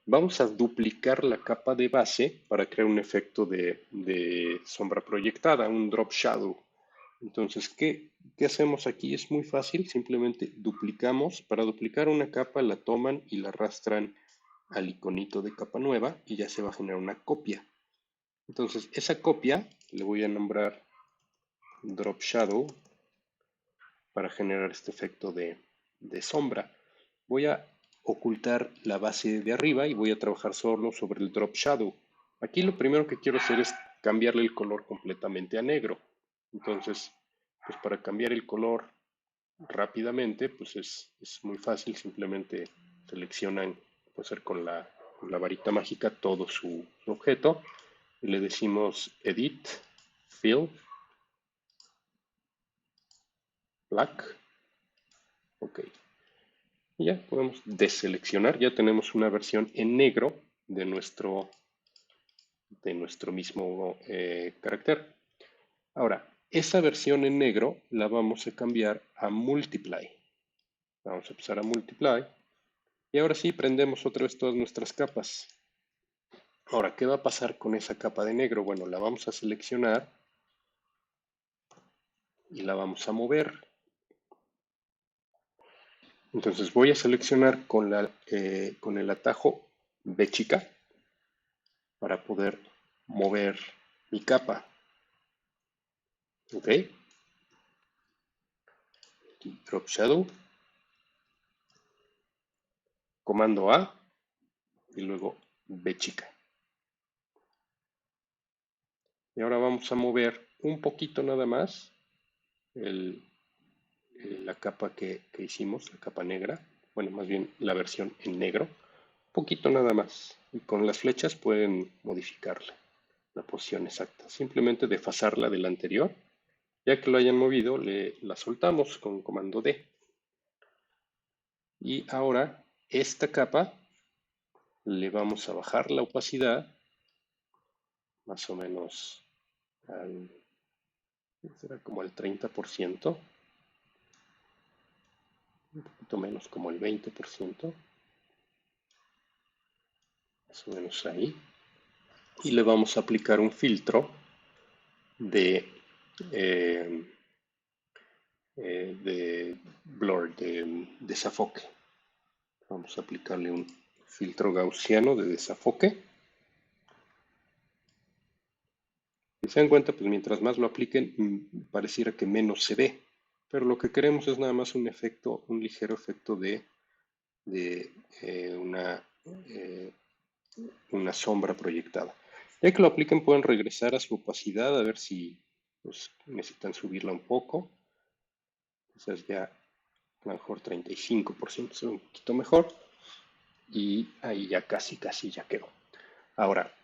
Vamos a duplicar la capa de base para crear un efecto de sombra proyectada, un drop shadow. Entonces, ¿qué hacemos aquí? Es muy fácil, simplemente duplicamos. Para duplicar una capa la toman y la arrastran al iconito de capa nueva y ya se va a generar una copia. Entonces, esa copia le voy a nombrar drop shadow para generar este efecto de sombra. Voy a ocultar la base de arriba y voy a trabajar solo sobre el drop shadow. Aquí lo primero que quiero hacer es cambiarle el color completamente a negro. Entonces, pues para cambiar el color rápidamente, pues es muy fácil, simplemente seleccionan, puede ser con la varita mágica, todo su objeto y le decimos Edit, Fill, Black, ok. Y ya podemos deseleccionar, ya tenemos una versión en negro de nuestro mismo carácter. Ahora, esa versión en negro la vamos a cambiar a Multiply. Vamos a empezar a Multiply. Y ahora sí, prendemos otra vez todas nuestras capas. Ahora, ¿qué va a pasar con esa capa de negro? Bueno, la vamos a seleccionar y la vamos a mover. Entonces voy a seleccionar con el atajo B chica para poder mover mi capa. ¿Ok? Drop Shadow, comando A y luego B chica. Y ahora vamos a mover un poquito nada más el, la capa que hicimos, la capa negra. Bueno, más bien la versión en negro. Un poquito nada más. Y con las flechas pueden modificarla, la posición exacta. Simplemente desfasarla del anterior. Ya que lo hayan movido, la soltamos con comando D. Y ahora esta capa le vamos a bajar la opacidad más o menos al, será como el 30%, un poquito menos como el 20%, más o menos ahí. Y le vamos a aplicar un filtro de, eh, de blur, de desafoque. Vamos a aplicarle un filtro gaussiano de desafoque. Si se dan cuenta, pues mientras más lo apliquen, pareciera que menos se ve. Pero lo que queremos es nada más un efecto, un ligero efecto de una sombra proyectada. Ya que lo apliquen, pueden regresar a su opacidad a ver si pues, necesitan subirla un poco. Quizás ya a lo mejor 35% se ve un poquito mejor. Y ahí ya casi ya quedó. Ahora,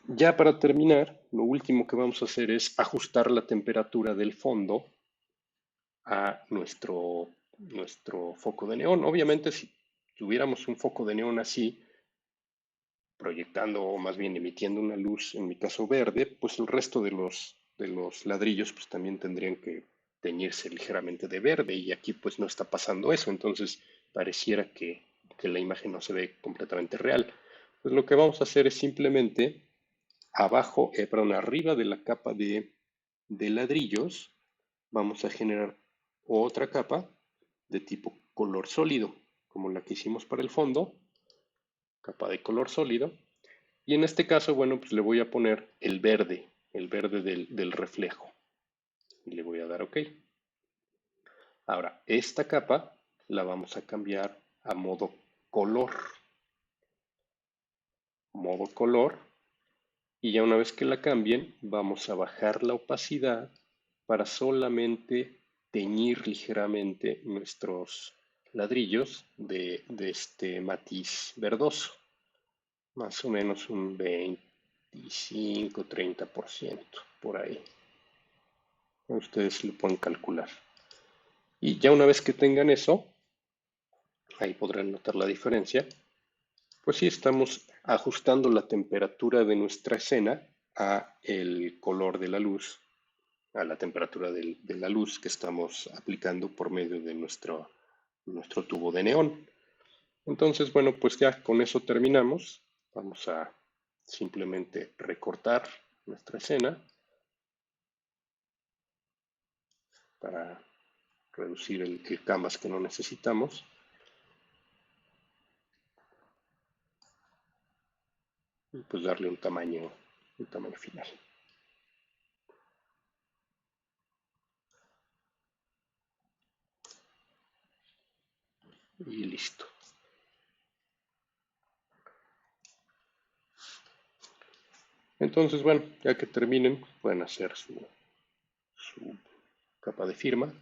ya para terminar, lo último que vamos a hacer es ajustar la temperatura del fondo a nuestro foco de neón. Obviamente, si tuviéramos un foco de neón así, proyectando o más bien emitiendo una luz, en mi caso verde, pues el resto de los ladrillos pues también tendrían que teñirse ligeramente de verde y aquí pues no está pasando eso, entonces pareciera que la imagen no se ve completamente real. Pues lo que vamos a hacer es simplemente abajo, perdón, arriba de la capa de ladrillos, vamos a generar otra capa de tipo color sólido, como la que hicimos para el fondo, capa de color sólido. Y en este caso, bueno, pues le voy a poner el verde del reflejo. Y le voy a dar OK. Ahora, esta capa la vamos a cambiar a modo color. Modo color. Y ya una vez que la cambien, vamos a bajar la opacidad para solamente teñir ligeramente nuestros ladrillos de este matiz verdoso, más o menos un 25-30% por ahí. Ustedes lo pueden calcular. Y ya una vez que tengan eso, ahí podrán notar la diferencia. Pues sí, estamos ajustando la temperatura de nuestra escena a el color de la luz, a la temperatura de la luz que estamos aplicando por medio de nuestro tubo de neón. Entonces, bueno, pues ya con eso terminamos. Vamos a simplemente recortar nuestra escena para reducir el canvas que no necesitamos. Y pues darle un tamaño final. Y listo. Entonces, bueno, ya que terminen, pueden hacer su capa de firma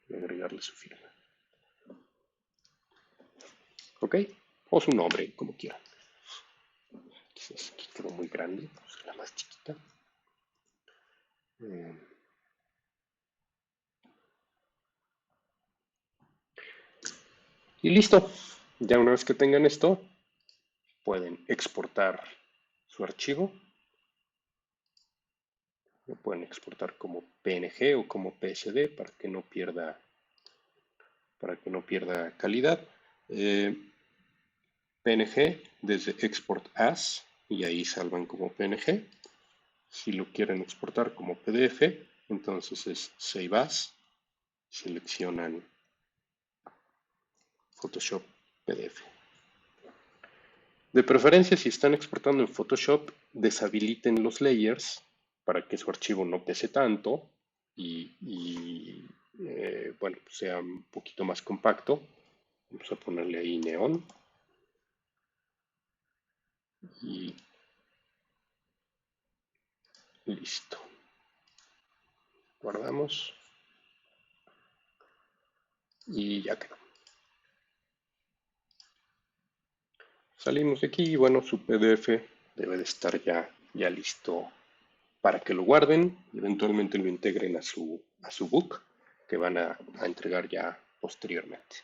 y agregarle su firma. ¿Ok? O su nombre, como quieran. Quizás aquí quedó muy grande, vamos a la más chiquita. Y listo. Ya una vez que tengan esto, pueden exportar su archivo. Lo pueden exportar como PNG o como PSD para que no pierda calidad. PNG desde Export As y ahí salvan como PNG. Si lo quieren exportar como PDF, entonces es Save As. Seleccionan Photoshop PDF. De preferencia, si están exportando en Photoshop, deshabiliten los layers para que su archivo no pese tanto y bueno, sea un poquito más compacto. Vamos a ponerle ahí neón y listo. Guardamos y ya quedó. Salimos de aquí y bueno, su PDF debe de estar ya listo para que lo guarden y eventualmente lo integren a su book que van a entregar ya posteriormente.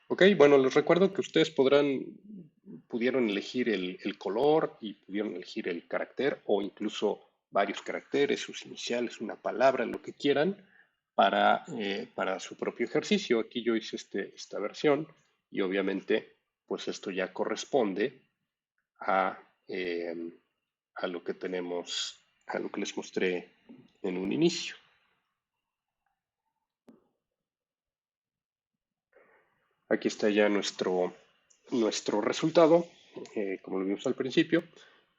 Ok, bueno, les recuerdo que ustedes pudieron elegir el color y pudieron elegir el carácter o incluso varios caracteres, sus iniciales, una palabra, lo que quieran para su propio ejercicio. Aquí yo hice esta versión y obviamente pues esto ya corresponde a, eh, a lo que tenemos, a lo que les mostré en un inicio. Aquí está ya nuestro resultado, como lo vimos al principio,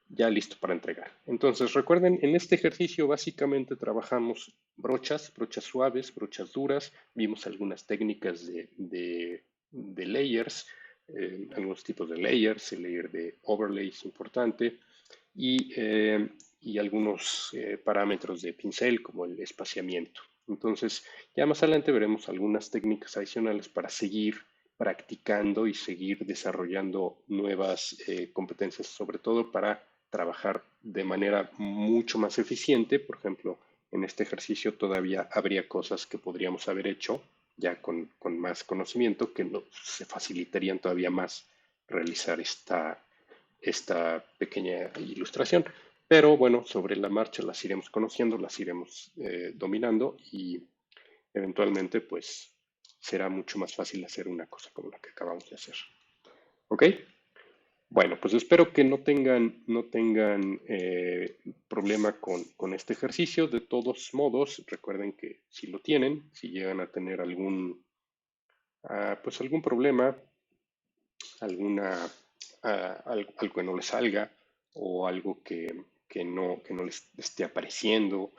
ya listo para entregar. Entonces, recuerden, en este ejercicio básicamente trabajamos brochas suaves, brochas duras, vimos algunas técnicas de layers, algunos tipos de layers, el layer de overlay es importante, y algunos parámetros de pincel como el espaciamiento. Entonces, ya más adelante veremos algunas técnicas adicionales para seguir practicando y seguir desarrollando nuevas competencias, sobre todo para trabajar de manera mucho más eficiente. Por ejemplo, en este ejercicio todavía habría cosas que podríamos haber hecho ya con más conocimiento que se facilitarían todavía más realizar esta pequeña ilustración. Pero bueno, sobre la marcha las iremos conociendo, las iremos dominando y eventualmente pues será mucho más fácil hacer una cosa como la que acabamos de hacer. ¿Ok? Bueno, pues espero que no tengan problema con este ejercicio. De todos modos, recuerden que si lo tienen, si llegan a tener pues algún problema, algo que no les salga o algo que no les esté apareciendo,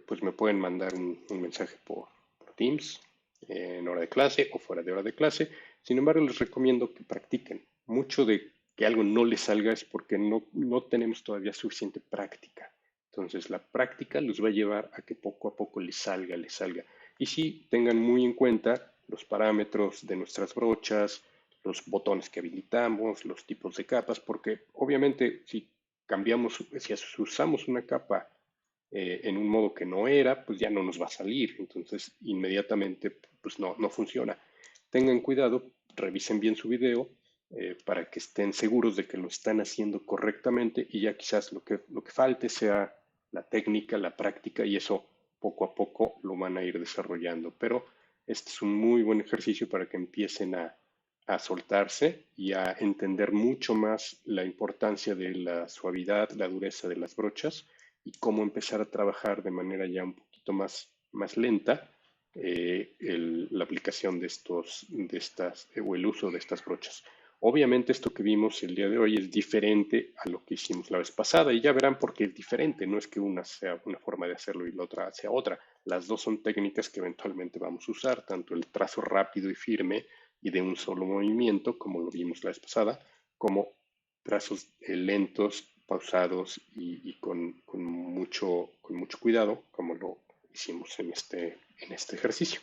pues me pueden mandar un mensaje por Teams en hora de clase o fuera de hora de clase. Sin embargo, les recomiendo que practiquen. Mucho de que algo no les salga es porque no tenemos todavía suficiente práctica. Entonces, la práctica los va a llevar a que poco a poco les salga. Y sí, tengan muy en cuenta los parámetros de nuestras brochas, los botones que habilitamos, los tipos de capas, porque obviamente si si usamos una capa en un modo que no era, pues ya no nos va a salir. Entonces, inmediatamente, pues no funciona. Tengan cuidado, revisen bien su video para que estén seguros de que lo están haciendo correctamente y ya quizás lo que falte sea la técnica, la práctica y eso poco a poco lo van a ir desarrollando. Pero este es un muy buen ejercicio para que empiecen a soltarse y a entender mucho más la importancia de la suavidad, la dureza de las brochas y cómo empezar a trabajar de manera ya un poquito más lenta la aplicación de estas, o el uso de estas brochas. Obviamente esto que vimos el día de hoy es diferente a lo que hicimos la vez pasada y ya verán por qué es diferente. No es que una sea una forma de hacerlo y la otra sea otra. Las dos son técnicas que eventualmente vamos a usar, tanto el trazo rápido y firme y de un solo movimiento, como lo vimos la vez pasada, como trazos lentos, pausados y con mucho cuidado, como lo hicimos en este ejercicio.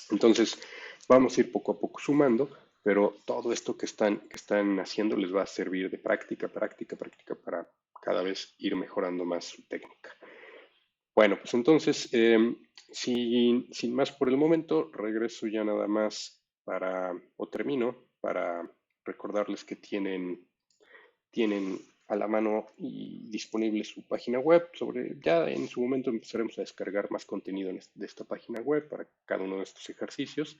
Entonces, vamos a ir poco a poco sumando, pero todo esto que están haciendo les va a servir de práctica, práctica, práctica para cada vez ir mejorando más su técnica. Bueno, pues entonces, sin más por el momento, regreso ya nada más o termino para recordarles que tienen a la mano y disponible su página web. Ya en su momento empezaremos a descargar más contenido de esta página web para cada uno de estos ejercicios.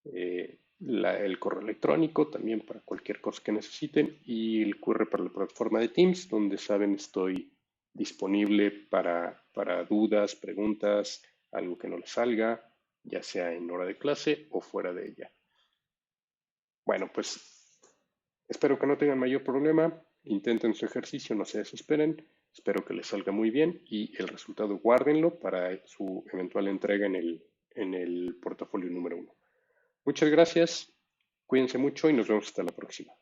El correo electrónico también para cualquier cosa que necesiten y el QR para la plataforma de Teams, donde saben estoy disponible para dudas, preguntas, algo que no les salga, ya sea en hora de clase o fuera de ella. Bueno, pues espero que no tengan mayor problema. Intenten su ejercicio, no se desesperen. Espero que les salga muy bien y el resultado guárdenlo para su eventual entrega en el portafolio número 1. Muchas gracias, cuídense mucho y nos vemos hasta la próxima.